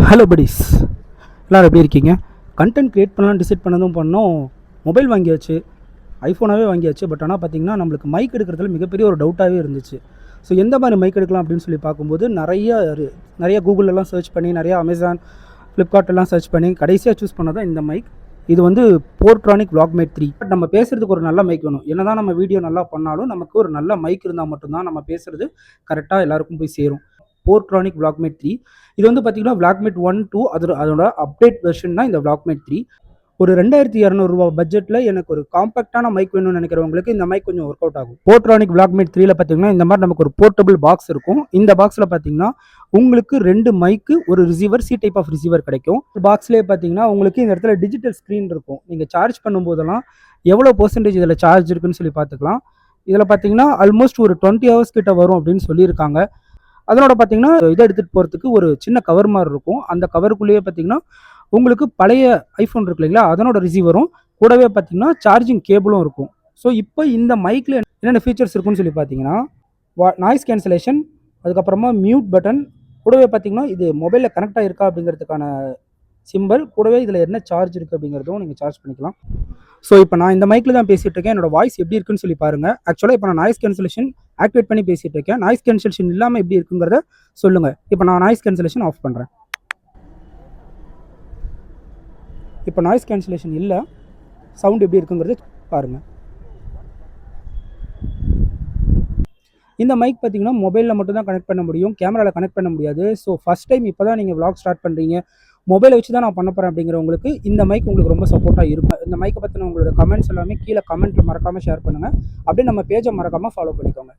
Hello buddies, எல்லோரும் எப்படி இருக்கீங்க? கண்டென்ட் க்ரியேட் பண்ணலாம் டிசைட் பண்ணதும் பண்ணோம். மொபைல் வாங்கியாச்சு, ஐஃபோனாகவே வாங்கியாச்சு. பட் ஆனால் பார்த்தீங்கன்னா நம்மளுக்கு மைக் எடுக்கிறதுல மிகப்பெரிய ஒரு டவுட்டாகவே இருந்துச்சு. ஸோ எந்த மாதிரி மைக் எடுக்கலாம் அப்படின்னு சொல்லி பார்க்கும்போது நிறைய கூகுளெல்லாம் சர்ச் பண்ணி, நிறையா அமேசான், ஃப்ளிப்கார்ட்டெல்லாம் சர்ச் பண்ணி கடைசியாக சூஸ் பண்ணதான் இந்த மைக். இது வந்து போர்ட்ரானிக் Vlogmate 3. பட் நம்ம பேசுகிறதுக்கு ஒரு நல்ல மைக் வேணும். என்ன தான் நம்ம வீடியோ நல்லா பண்ணாலும் நமக்கு ஒரு நல்ல மைக் இருந்தால் மட்டும்தான் நம்ம பேசுகிறது கரெக்டாக எல்லாருக்கும் போய் சேரும். போர்ட்ரானிக் Vlogmate 3. இது வந்து பார்த்தீங்கன்னா Vlogmate 1, 2 அதோட அப்டேட் வெர்ஷன் தான் இந்த Vlogmate 3. ஒரு 2200 பட்ஜெட்டில் எனக்கு ஒரு காம்பேக்டான மைக் வேணும்னு நினைக்கிறவங்களுக்கு இந்த மைக் கொஞ்சம் ஒர்க் அவுட் ஆகும். போர்ட்ரானிக் Vlogmate 3ல பார்த்தீங்கன்னா இந்த மாதிரி நமக்கு ஒரு போர்ட்டபிள் பாக்ஸ் இருக்கும். இந்த பாக்ஸில் பார்த்தீங்கன்னா உங்களுக்கு 2 மைக்கு, ஒரு receiver, C type of receiver கிடைக்கும். பாக்ஸ்லேயே பார்த்தீங்கன்னா உங்களுக்கு இந்த இடத்துல டிஜிட்டல் ஸ்க்ரீன் இருக்கும். நீங்கள் சார்ஜ் பண்ணும்போதெல்லாம் எவ்வளோ பெர்சன்டேஜ் இதில் சார்ஜ் இருக்குன்னு சொல்லி பார்த்துக்கலாம். இதில் பார்த்தீங்கன்னா ஆல்மோஸ்ட் ஒரு 20 ஹவர்ஸ் கிட்ட வரும் அப்படின்னு சொல்லியிருக்காங்க. அதனோட பார்த்தீங்கன்னா இதை எடுத்துகிட்டு போகிறதுக்கு ஒரு சின்ன கவர் மாதிரி இருக்கும். அந்த கவருக்குள்ளேயே பார்த்தீங்கன்னா உங்களுக்கு பழைய ஐஃபோன் இருக்கு இல்லைங்களா, அதனோட ரிசீவரும் கூடவே பார்த்தீங்கன்னா சார்ஜிங் கேபிளும் இருக்கும். ஸோ இப்போ இந்த மைக்கில் என்னென்ன ஃபீச்சர்ஸ் இருக்குன்னு சொல்லி பார்த்தீங்கன்னா நாய்ஸ் கேன்சலேஷன், அதுக்கப்புறமா மியூட் பட்டன், கூடவே பார்த்தீங்கன்னா இது மொபைலில் கனெக்ட் ஆகிருக்கா அப்படிங்கிறதுக்கான சிம்பிள், கூடவே இதில் என்ன சார்ஜ் இருக்குது அப்படிங்கிறதும் நீங்கள் சார்ஜ் பண்ணிக்கலாம். ஸோ இப்போ நான் இந்த மைக்கில் தான் பேசிகிட்டு இருக்கேன். என்னோட வாய்ஸ் எப்படி இருக்குன்னு சொல்லி பாருங்கள். ஆக்சுவலாக இப்போ நான் நாய்ஸ் கேன்சலேஷன் ஆக்டிவேட் பண்ணி பேசிகிட்டு இருக்கேன். நாய்ஸ் கேன்சலேஷன் இல்லாமல் எப்படி இருக்குங்கிறத சொல்லுங்கள். இப்போ நான் நாய்ஸ் கேன்சலேஷன் ஆஃப் பண்ணுறேன். இப்போ நாய்ஸ் கேன்சலேஷன் இல்லை, சவுண்ட் எப்படி இருக்குங்கிறது பாருங்கள். இந்த மைக் பார்த்தீங்கன்னா மொபைலில் மட்டும் தான் கனெக்ட் பண்ண முடியும், கேமராவில் கனெக்ட் பண்ண முடியாது. ஸோ ஃபஸ்ட் டைம் இப்போ தான் நீங்கள் vlog ஸ்டார்ட் பண்ணுறீங்க, மொபைலை வச்சு தான் நான் பண்ண போகிறேன் அப்படிங்கிறவங்களுக்கு இந்த மைக் உங்களுக்கு ரொம்ப சப்போர்ட்டாக இருக்கும். இந்த மைக்கை பற்றின உங்களோட கமெண்ட்ஸ் எல்லாமே கீழே கமெண்ட்டில் மறக்காமல் ஷேர் பண்ணுங்கள். அப்படியே நம்ம பேஜை மறக்காமல் ஃபாலோ பண்ணிக்கோங்க.